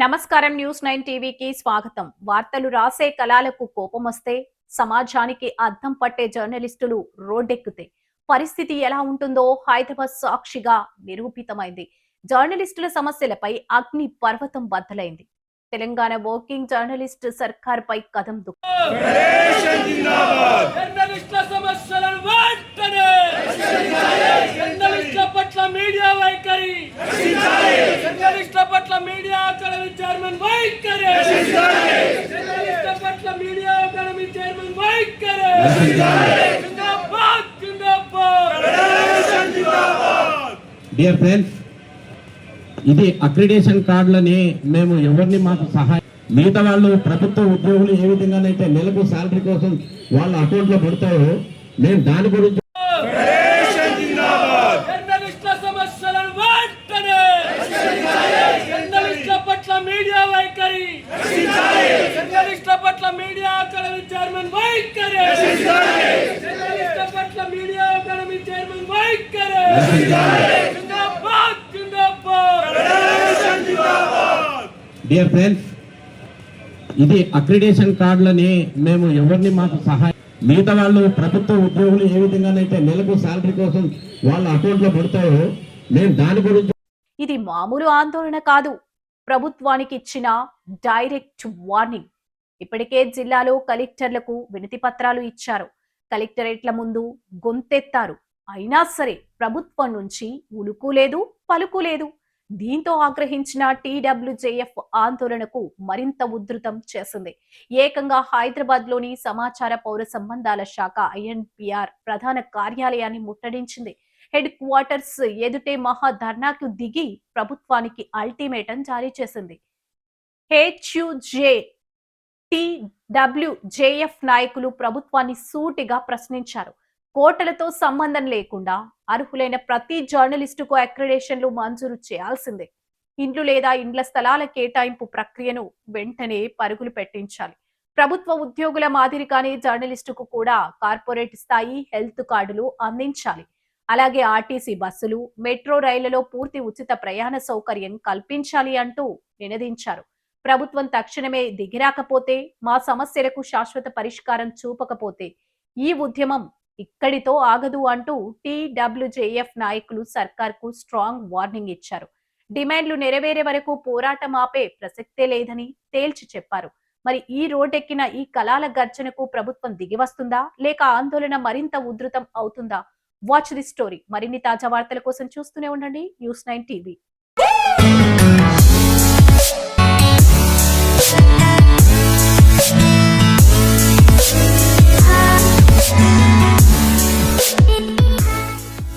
నమస్కారం న్యూస్ 9 టీవీకి స్వాగతం. వార్తలు రాసే కళాలకు కోపం వస్తే సమాజానికి అద్దం పట్టే జర్నలిస్టులు రోడ్డెక్కుతే పరిస్థితి ఎలా ఉంటుందో హైదరాబాద్ సాక్షిగా నిరూపితమైంది. జర్నలిస్టుల సమస్యలపై అగ్ని పర్వతం బద్దలైంది. తెలంగాణ వర్కింగ్ జర్నలిస్ట్ సర్కార్పై కదం డియర్ ఫ్రెండ్స్, ఇది అక్రిడేషన్ కార్డులని మేము ఎవరిని మాకు సహాయం మిగతా వాళ్ళు ప్రభుత్వ ఉద్యోగులు ఏ విధంగానైతే నెలకు శాలరీ కోసం వాళ్ళ అకౌంట్ లో పడతాయో మేము దాని గురించి డియర్ ఫ్రెండ్స్, ఇది అక్రిడేషన్ కార్డులని మేము ఎవరిని మాకు సహాయం మిగతా వాళ్ళు ప్రభుత్వ ఉద్యోగులు ఏ విధంగానైతే నెలకు శాలరీ కోసం వాళ్ళ అకౌంట్ లో పడతాయో మేము దాని గురించి ఇది మామూలు ఆందోళన కాదు, ప్రభుత్వానికి ఇచ్చిన డైరెక్ట్ వార్నింగ్. ఇప్పటికే జిల్లాలో కలెక్టర్లకు వినతి పత్రాలు ఇచ్చారు. కలెక్టరేట్ల ముందు గొంతెత్తారు. అయినా సరే ప్రభుత్వం నుంచి ఉలుకు లేదు, పలుకు లేదు. దీంతో ఆగ్రహించిన టీడబ్ల్యూజేఎఫ్ ఆందోళనకు మరింత ఉధృతం చేసింది. ఏకంగా హైదరాబాద్ లోని సమాచార పౌర సంబంధాల శాఖ INPR ప్రధాన కార్యాలయాన్ని ముట్టడించింది. హెడ్ క్వార్టర్స్ ఎదుటే మహా ధర్నాకు దిగి ప్రభుత్వానికి అల్టిమేటం జారీ చేసింది. TWJF నాయకులు ప్రభుత్వాన్ని సూటిగా ప్రశ్నించారు. కోటలతో సంబంధం లేకుండా అర్హులైన ప్రతి జర్నలిస్టుకు అక్రిడేషన్లు మంజూరు చేయాల్సిందే. ఇండ్లు లేదా ఇండ్ల స్థలాల కేటాయింపు ప్రక్రియను వెంటనే పరుగులు పెట్టించాలి. ప్రభుత్వ ఉద్యోగుల మాదిరిగానే జర్నలిస్టుకు కూడా కార్పొరేట్ స్థాయి హెల్త్ కార్డులు అందించాలి. అలాగే ఆర్టీసీ బస్సులు, మెట్రో రైళ్లలో పూర్తి ఉచిత ప్రయాణ సౌకర్యం కల్పించాలి అంటూ నినదించారు. ప్రభుత్వం తక్షణమే దిగిరాకపోతే, మా సమస్యలకు శాశ్వత పరిష్కారం చూపకపోతే ఈ ఉద్యమం ఇక్కడితో ఆగదు అంటూ TWJF నాయకులు సర్కార్కు స్ట్రాంగ్ వార్నింగ్ ఇచ్చారు. డిమాండ్లు నెరవేరే వరకు పోరాటం ఆపే ప్రసక్తే లేదని తేల్చి చెప్పారు. మరి ఈ రోడ్డెక్కిన ఈ కళాల గర్జనకు ప్రభుత్వం దిగివస్తుందా, లేక ఆందోళన మరింత ఉధృతం అవుతుందా? Watch the story. మరిన్ని తాజా వార్తల కోసం చూస్తూనే ఉండండి న్యూస్ 9 టీవీ.